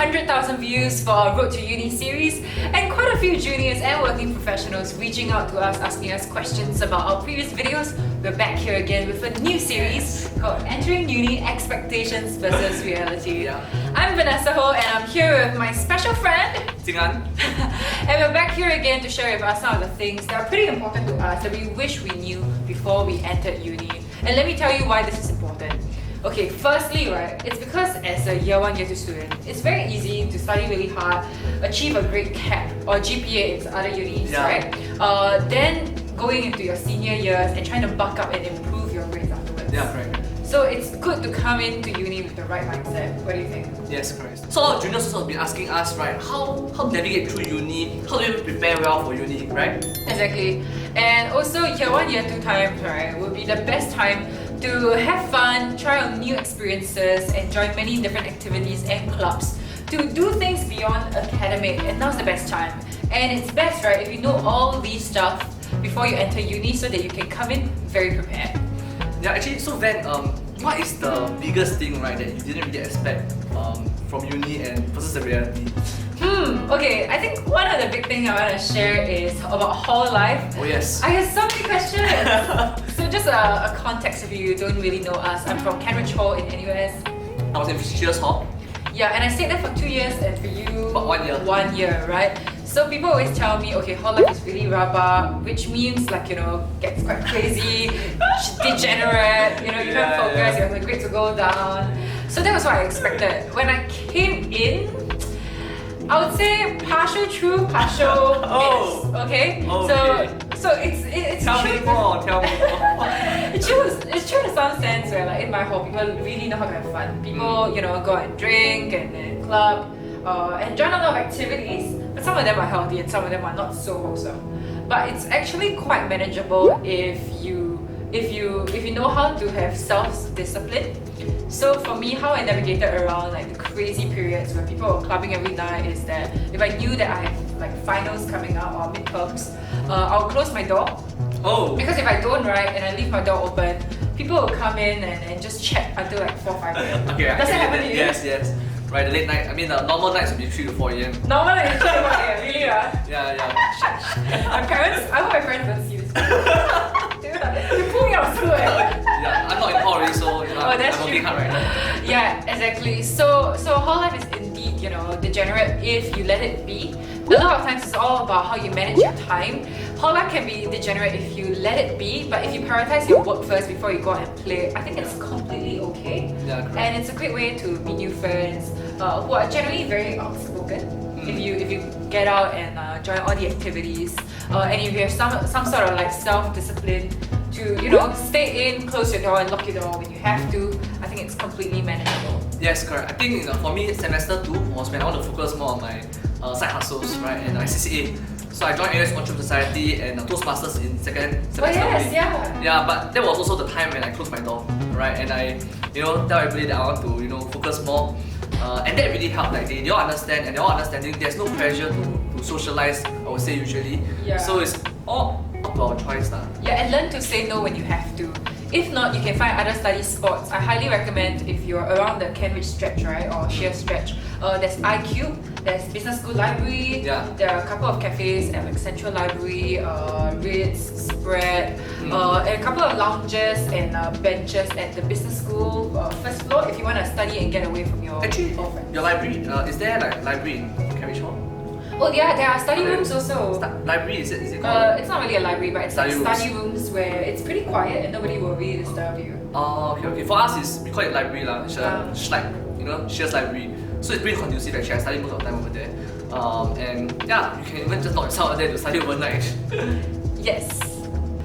100,000 views for our Road to Uni series, and quite a few juniors and working professionals reaching out to us, asking us questions about our previous videos. We're back here again with a new series called Entering Uni Expectations versus Reality. I'm Vanessa Ho, and I'm here with my special friend, Jingan. And we're back here again to share with us some of the things that are pretty important to us that we wish we knew before we entered uni. And let me tell you why this is important. Okay, firstly, right, it's because as a year 1, year 2 student, it's very easy to study really hard, achieve a great CAP or GPA in other unis, right? Then going into your senior years and trying to buck up and improve your grades afterwards. Yeah, correct. So it's good to come into uni with the right mindset. What do you think? Yes, correct. So a lot of juniors also have been asking us, right, how navigate through uni, how do you prepare well for uni, right? Exactly. And also year 1, year 2 times, right, will be the best time to have fun, try out new experiences, and join many different activities and clubs to do things beyond academic, and now's the best time. And it's best, right, if you know all these stuff before you enter uni so that you can come in very prepared. Yeah, actually, so Van, what is the biggest thing, right, that you didn't really expect from uni and versus the reality? Okay, I think one of the big things I want to share is about hall life. Oh yes. I have so many questions. So just a context if you don't really know us. I'm from Cambridge Hall in NUS. I was in Cheers Hall. Yeah, and I stayed there for 2 years, and for you, about 1 year. 1 year, right? So people always tell me, okay, hall life is really rabak, which means like, you know, gets quite crazy, degenerate, you know, you can't focus, your grades will go down. So that was what I expected. When I came in, I would say partial true, partial miss, okay? So it's Tell me more. it's true in some sense where like in my hall people really know how to have fun. People, you know, go and drink and then club and join a lot of activities, but some of them are healthy and some of them are not so wholesome. But it's actually quite manageable if you know how to have self-discipline. So for me, how I navigated around like the crazy periods where people were clubbing every night is that if I knew that I have like finals coming up or midterms, I'll close my door. Oh. Because if I don't, right, and I leave my door open, people will come in and just chat until like 4 or 5 a.m. Okay, Does that happen to you? Yes. Right, the late night, I mean the normal nights will be 3 to 4 a.m. Normal is 3 to 4 a.m. Really, Yeah. My parents, I hope my parents don't see this. You pull me out of school, Yeah, I'm not in hall already, so you know, Oh, that's I'm working true. hard right now. Yeah, exactly. So hall life is indeed, you know, degenerate if you let it be. A lot of times it's all about how you manage your time. Hall life can be degenerate if you let it be, but if you prioritize your work first before you go out and play, I think it's completely okay. Yeah, correct. And it's a great way to meet new friends who are generally very outspoken. If you get out and join all the activities, and if you have some sort of like self-discipline to, you know, stay in, close your door and lock your door when you have to, I think it's completely manageable. Yes, correct. I think for me, semester 2 was when I want to focus more on my side hustles, right, and my CCA. So I joined NUS Entrepreneur Society and Toastmasters in second semester. Oh yes, only. yeah. But that was also the time when I closed my door, right, and I, you know, tell everybody that I want to, you know, focus more. And that really helped. Like they all understand, and they're all understanding. There's no pressure to socialize, I would say usually. Yeah. So it's all up to our choice, Yeah, and learn to say no when you have to. If not, you can find other study spots. I highly recommend if you're around the Cambridge stretch, right, or Shear stretch. There's IQ, there's Business School Library. There are a couple of cafes at like Central Library, Ritz, Spread, and a couple of lounges and benches at the Business School first floor if you want to study and get away from your girlfriend. Your library, is there like library in Cambridge Hall? Oh yeah, there are study rooms also. Library, is it called? It's not really a library, but it's Study like study rooms where it's pretty quiet and nobody will really disturb you. Oh, okay. For us, we call it library lah. It's like, you know, Shears library. So it's pretty conducive actually. I study most of the time over there. And yeah, you can even just lock yourself out there to study overnight. Yes.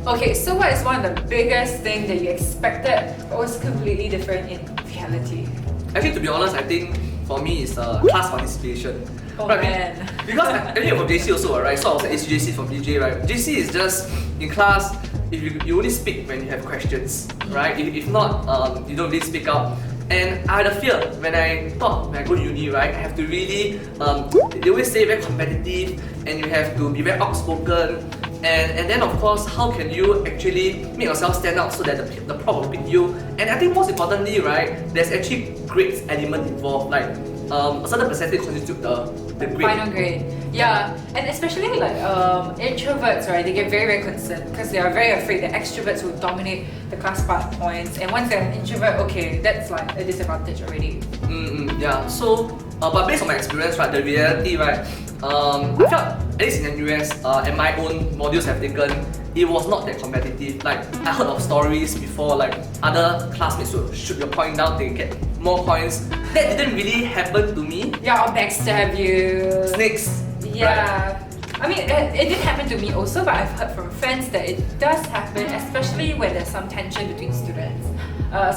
Okay, so what is one of the biggest things that you expected but was completely different in reality? Actually, to be honest, I think for me it's class participation. Oh right? man. Because I think from JC also, right? So I was at ACJC from DJ, right? JC is just in class. If you only speak when you have questions, right? If not, you don't really speak out. And I had a fear when I thought when I go to uni, right? I have to really, they always say very competitive, and you have to be very outspoken. And then of course, how can you actually make yourself stand out so that the prof will pick you? And I think most importantly, right, there's actually grades element involved. Like a certain percentage constitute the grade. Final grade. Yeah, and especially like introverts, right? They get very, very concerned because they are very afraid that extroverts will dominate the class part points. And once they're an introvert, okay, that's like a disadvantage already. Yeah. So, but based on my experience, right, the reality, right, I felt at least in the NUS, and my own modules have taken, it was not that competitive. Like I heard of stories before, like other classmates would shoot your point down, they get more points. That didn't really happen to me. Yeah, or backstab you. Snakes. Yeah. Right. I mean, it did happen to me also, but I've heard from friends that it does happen, especially when there's some tension between students.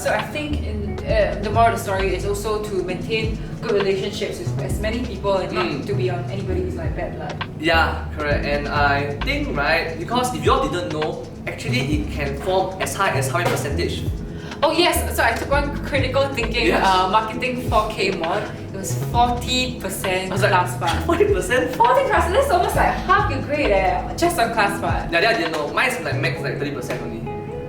So I think the moral of the story is also to maintain good relationships with as many people and not to be on anybody's like bad blood. Yeah, correct. And I think, right, because if you all didn't know, actually it can form as high as how many percentage? Oh yes, so I took on critical thinking marketing 4K mod. It was 40% class part. 40%? 40 classes, that's almost like half your grade just on class part. Yeah, I didn't know. Mine is like max like 30% only.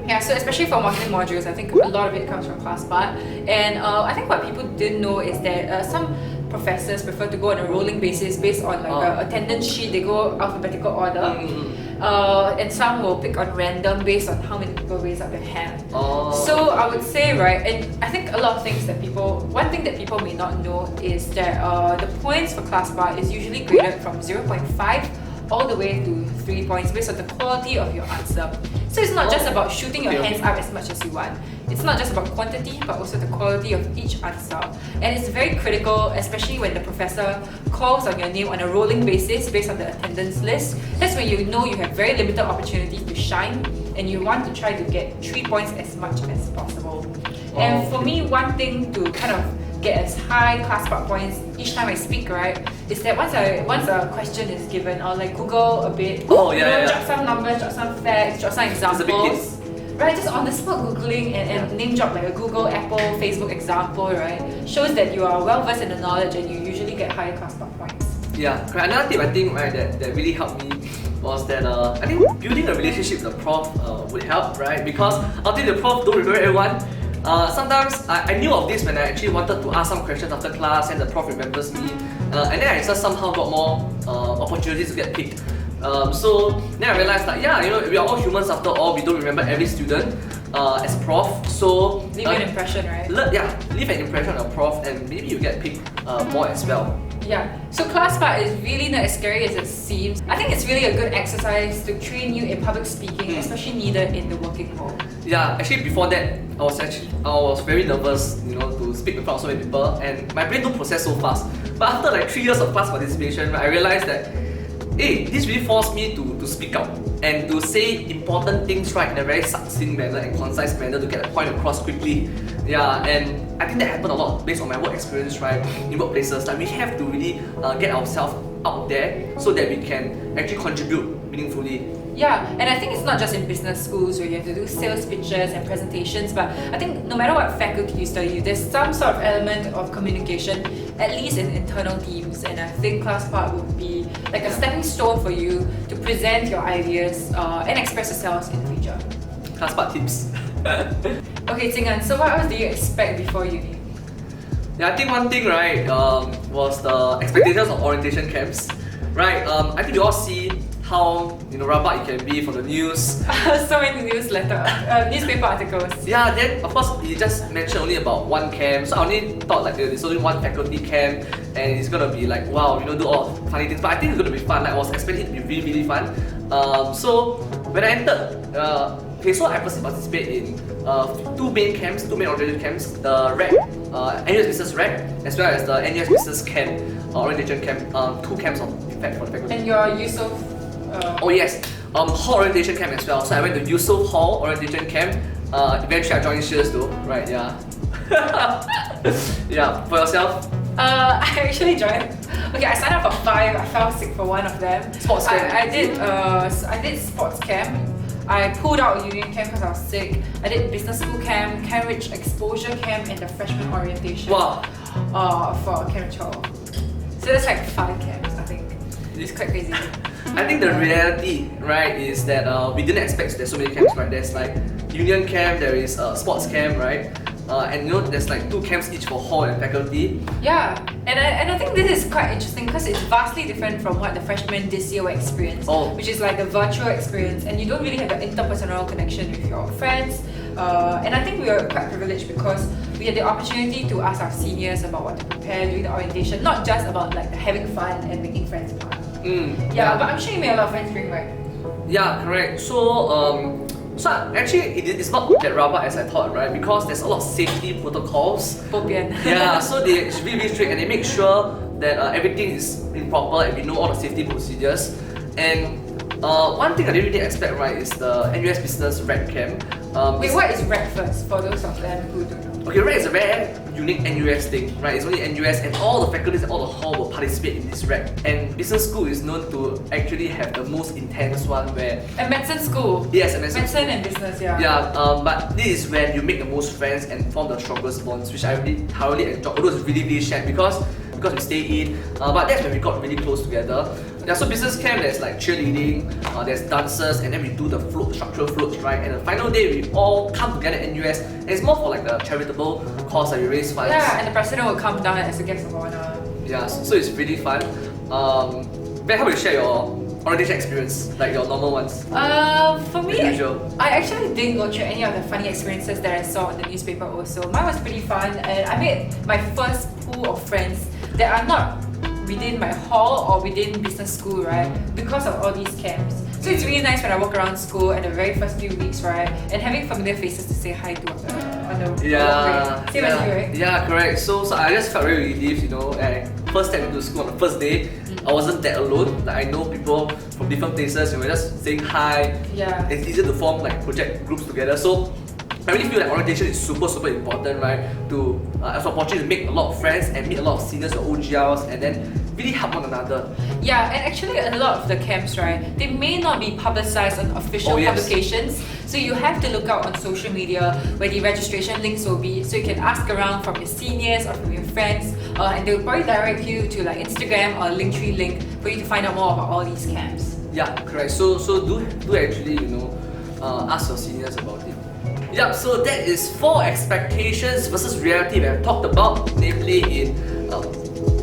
Yeah, so especially for marketing modules, I think a lot of it comes from class part. And I think what people didn't know is that some professors prefer to go on a rolling basis based on like a attendance sheet. They go alphabetical order. And some will pick on random based on how many people raise up their hand. So I would say, right, and I think a lot of things that one thing that people may not know is that the points for class part is usually graded from 0.5 all the way to 3 points based on the quality of your answer. So it's not just about shooting your hands up as much as you want. It's not just about quantity, but also the quality of each answer. And it's very critical, especially when the professor calls on your name on a rolling basis based on the attendance list. That's when you know you have very limited opportunity to shine, and you want to try to get 3 points as much as possible. And for me, one thing to kind of get as high class part points each time I speak, right, is that once a question is given, I'll like Google a bit, drop some numbers, drop some facts, drop some examples. Right, just on the spot Googling and name drop like a Google, Apple, Facebook example, right, shows that you are well versed in the knowledge and you usually get higher class part points. Yeah, correct. Another tip I think, right, that really helped me was that I think building a relationship with the prof would help, right? Because ultimately the prof don't remember everyone. Sometimes I knew of this when I actually wanted to ask some questions after class and the prof remembers me, and then I just somehow got more opportunities to get picked. So then I realized that we are all humans after all. We don't remember every student as prof. So leave an impression, right? Leave an impression on a prof, and maybe you get picked more as well. Yeah, so class part is really not as scary as it seems. I think it's really a good exercise to train you in public speaking, especially needed in the working world. Yeah, actually before that, I was very nervous, to speak in front of so many people, and my brain don't process so fast. But after like 3 years of class participation, I realized that, hey, this really forced me to speak out and to say important things right in a very succinct manner and concise manner to get a point across quickly. Yeah, and I think that happened a lot based on my work experience, right, in workplaces. Like we have to really get ourselves out there so that we can actually contribute meaningfully. Yeah, and I think it's not just in business schools where you have to do sales pitches and presentations, but I think no matter what faculty you study, there's some sort of element of communication, at least in internal teams, and I think class part would be like a stepping stone for you to present your ideas and express yourselves in the future. Class part tips. Okay, Jing'an, so what else do you expect before uni? Yeah, I think one thing, right, was the expectations of orientation camps. Right, I think you all see how rabak it can be from the news. So many newspaper articles. Yeah, then of course he just mentioned only about one camp, so I only thought like there's only one faculty camp and it's gonna be like wow, do all funny things. But I think it's gonna be fun. Like I was expecting it to be really, really fun. So when I entered, so I participate in two main orientation camps, the REC, NUS Business REC, as well as the NUS Business Camp, orientation camp, 2 camps in fact for the faculty. And your Yusof oh yes, hall orientation camp as well. So I went to Yusof Hall orientation camp. Eventually I joined Shears though, right? Yeah. Yeah. For yourself? I actually joined. Okay, I signed up for 5. I fell sick for one of them. Sports camp. I did sports camp. I pulled out union camp because I was sick. I did business school camp, Cambridge exposure camp, and the freshman orientation. Wow. For Cambridge Hall. So that's like 5 camps, I think. It's quite crazy. I think the reality, right, is that we didn't expect there's so many camps, right? There's like union camp, there is sports camp, right? And there's like 2 camps each for hall and faculty. Yeah, And I think this is quite interesting because it's vastly different from what the freshmen this year will experience, which is like a virtual experience, and you don't really have an interpersonal connection with your friends. And I think we were quite privileged because we had the opportunity to ask our seniors about what to prepare during the orientation, not just about like having fun and making friends part. Yeah, but I'm sure you made a lot of friends during, right? Yeah, correct. So actually, it's not that rabak as I thought, right? Because there's a lot of safety protocols. Yeah, so they really, really strict and they make sure that everything is in proper and we know all the safety procedures. And one thing I didn't really expect, right, is the NUS Business Rec Camp. Wait, what is REC first, for those of them who don't know? Okay, REC is a very unique NUS thing, right? It's only NUS and all the faculties and all the hall will participate in this REC. And business school is known to actually have the most intense one where... A medicine school. Yes, a medicine school. And business, yeah. Yeah, but this is when you make the most friends and form the strongest bonds, which I really thoroughly enjoyed. Although it's really, really shared because we stay in, but that's when we got really close together. Yeah, so business camp, there's like cheerleading, there's dances, and then we do the structural floats, right? And the final day, we all come together at NUS, and it's more for like a charitable cause that we raise funds. Yeah, and the president will come down as a guest of honor. Yeah, so it's really fun. Ben, how about you share your orientation experience, like your normal ones? For me, I actually didn't go through any of the funny experiences that I saw in the newspaper also. Mine was pretty fun, and I made my first pool of friends that are not within my hall or within business school, right? Because of all these camps. So it's really nice when I walk around school in the very first few weeks, right? And having familiar faces to say hi to on the way. Same as you, right? Yeah, correct. So I just felt really relieved, you know, and first step into school on the first day, I wasn't that alone. Like I know people from different places, and we're just saying hi. Yeah. It's easier to form like project groups together. So I really feel like orientation is super important, right? To as an opportunity to make a lot of friends and meet a lot of seniors or OGLs and then really help one another. Yeah, and actually a lot of the camps, right, they may not be publicized on official publications. So you have to look out on social media where the registration links will be, so you can ask around from your seniors or from your friends, and they'll probably direct you to like Instagram or Linktree link for you to find out more about all these camps. Yeah, correct. So do actually, you know, ask your seniors about it. Yeah, so that is 4 expectations versus reality we have talked about, namely in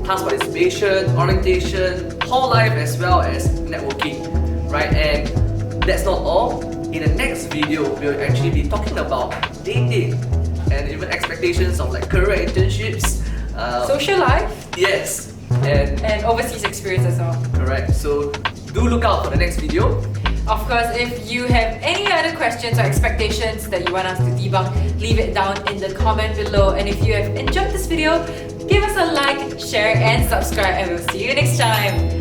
class participation, orientation, hall life, as well as networking, right? And that's not all. In the next video, we'll actually be talking about dating and even expectations of like career internships, social life, yes, and overseas experience as well. Correct. So do look out for the next video. Of course, if you have any other questions or expectations that you want us to debunk, leave it down in the comment below. And if you have enjoyed this video, give us a like, share, and subscribe, and we'll see you next time.